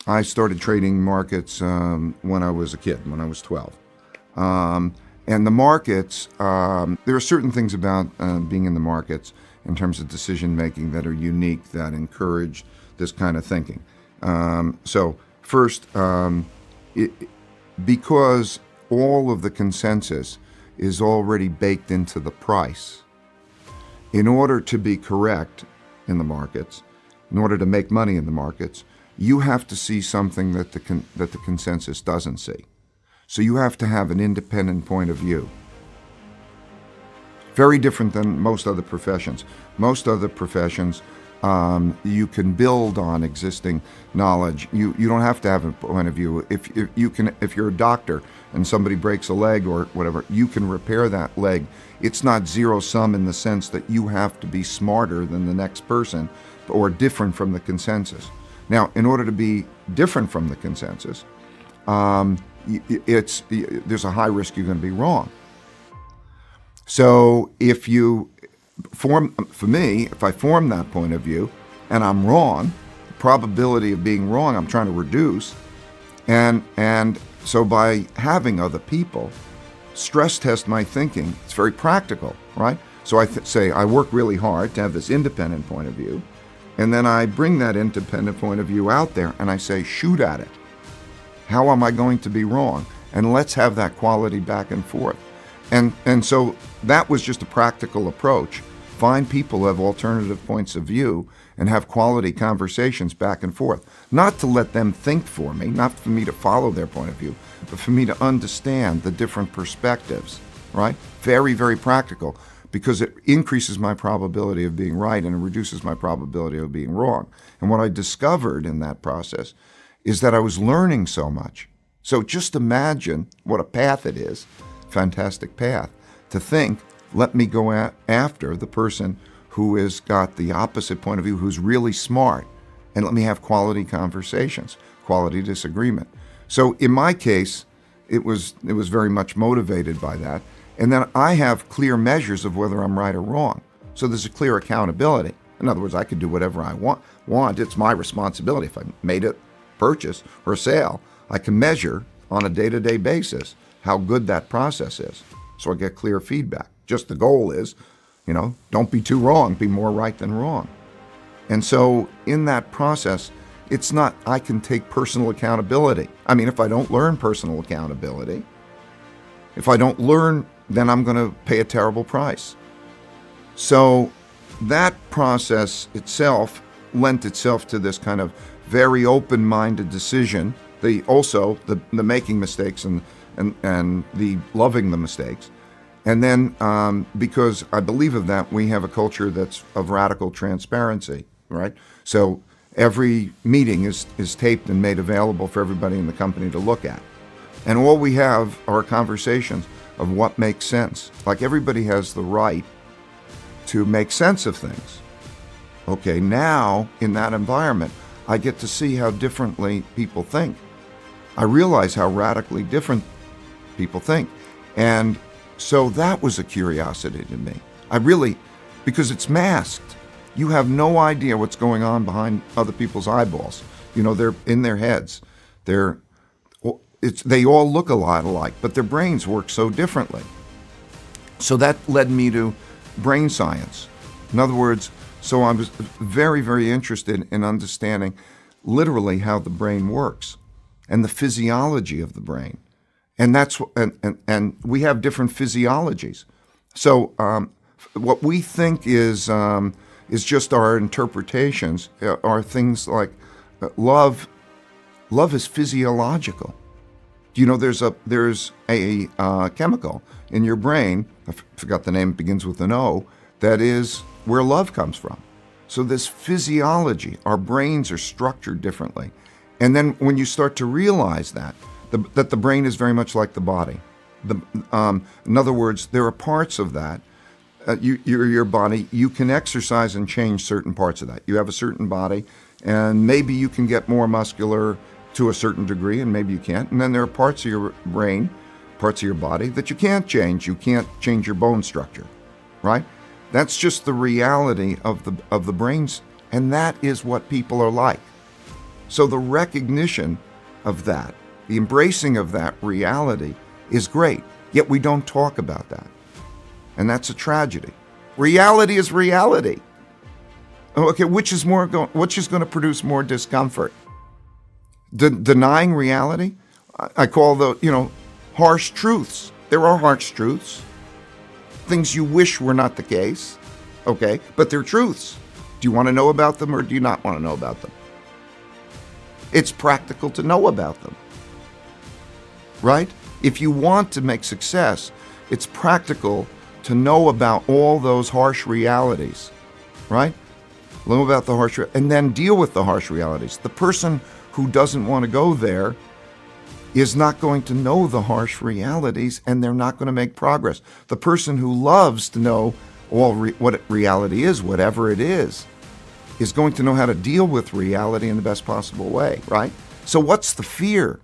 I started trading markets when I was a kid, when I was 12. And the markets, there are certain things about being in the markets in terms of decision making that are unique, that encourage this kind of thinking. So first, because all of the consensus is already baked into the price, in order to be correct in the markets, in order to make money in the markets, you have to see something that the consensus doesn't see. So you have to have an independent point of view. Very different than most other professions. Most other professions, you can build on existing knowledge. You don't have to have a point of view. If you're a doctor and somebody breaks a leg or whatever, you can repair that leg. It's not zero sum in the sense that you have to be smarter than the next person or different from the consensus. Now, in order to be different from the consensus, there's a high risk you're going to be wrong. So if you if I form that point of view and I'm wrong, the probability of being wrong I'm trying to reduce. And so by having other people stress test my thinking, it's very practical, right? So I say I work really hard to have this independent point of view, and then I bring that independent point of view out there and I say, shoot at it. How am I going to be wrong? And let's have that quality back and forth. And so that was just a practical approach. Find people who have alternative points of view and have quality conversations back and forth. Not to let them think for me, not for me to follow their point of view, but for me to understand the different perspectives, right? Very, very practical, because it increases my probability of being right and it reduces my probability of being wrong. And what I discovered in that process is that I was learning so much. So just imagine what a path it is, fantastic path, to think, let me go after the person who has got the opposite point of view, who's really smart, and let me have quality conversations, quality disagreement. So in my case, it was very much motivated by that. And then I have clear measures of whether I'm right or wrong. So there's a clear accountability. In other words, I can do whatever I want. It's my responsibility. If I made a purchase or a sale, I can measure on a day-to-day basis how good that process is. So I get clear feedback. Just the goal is, don't be too wrong, be more right than wrong. And so in that process, it's not I can take personal accountability. I mean, if I don't learn personal accountability, then I'm going to pay a terrible price. So that process itself lent itself to this kind of very open-minded decision, the making mistakes and the loving the mistakes. And then because I believe of that, we have a culture that's of radical transparency, right? So every meeting is taped and made available for everybody in the company to look at. And all we have are conversations of what makes sense. Like everybody has the right to make sense of things. Okay, now in that environment, I get to see how differently people think. I realize how radically different people think. And so that was a curiosity to me. Because it's masked. You have no idea what's going on behind other people's eyeballs. They're in their heads. They all look a lot alike, but their brains work so differently. So that led me to brain science. In other words, so I was very, very interested in understanding literally how the brain works and the physiology of the brain. And and we have different physiologies. So what we think is just our interpretations are things like love. Love is physiological. There's a chemical in your brain, I forgot the name, it begins with an O, that is where love comes from. So this physiology, our brains are structured differently. And then when you start to realize that the brain is very much like the body. In other words, there are parts of that, your body, you can exercise and change certain parts of that. You have a certain body, and maybe you can get more muscular to a certain degree, and maybe you can't. And then there are parts of your brain, parts of your body that you can't change. You can't change your bone structure, right? That's just the reality of the brains, and that is what people are like. So the recognition of that, the embracing of that reality is great. Yet we don't talk about that. And that's a tragedy. Reality is reality. Okay, which is going to produce more discomfort? Denying reality? I call those, harsh truths. There are harsh truths. Things you wish were not the case. Okay, but they're truths. Do you want to know about them or do you not want to know about them? It's practical to know about them. Right? If you want to make success, it's practical to know about all those harsh realities. Right? Know about the harsh, and then deal with the harsh realities. The person who doesn't want to go there is not going to know the harsh realities, and they're not going to make progress. The person who loves to know what reality is, whatever it is going to know how to deal with reality in the best possible way, right? So what's the fear?